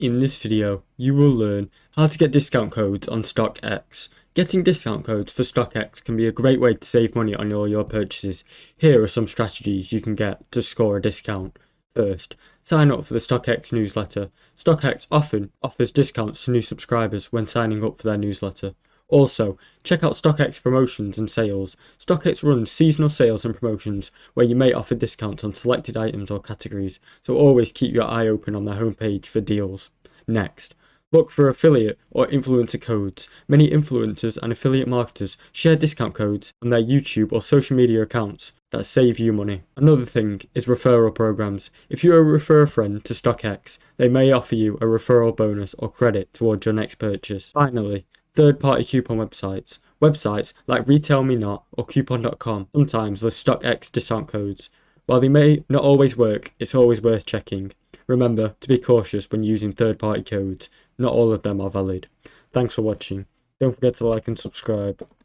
In this video, you will learn how to get discount codes on Stockx. Getting discount codes for Stockx can be a great way to save money on all your purchases. Here are some strategies you can get to score a discount. First, sign up for the Stockx newsletter. Stockx often offers discounts to new subscribers when signing up for their newsletter. Also, check out Stockx promotions and sales. Stockx runs seasonal sales and promotions where you may offer discounts on selected items or categories, so always keep your eye open on their homepage for deals. Next, look for affiliate or influencer codes. Many influencers and affiliate marketers share discount codes on their YouTube or social media accounts that save you money. Another thing is referral programs. If you refer a friend to Stockx, they may offer you a referral bonus or credit towards your next purchase. Finally, third-party coupon websites. Websites like RetailMeNot or Coupon.com sometimes list Stockx discount codes. While they may not always work, it's always worth checking. Remember to be cautious when using third-party codes. Not all of them are valid. Thanks for watching. Don't forget to like and subscribe.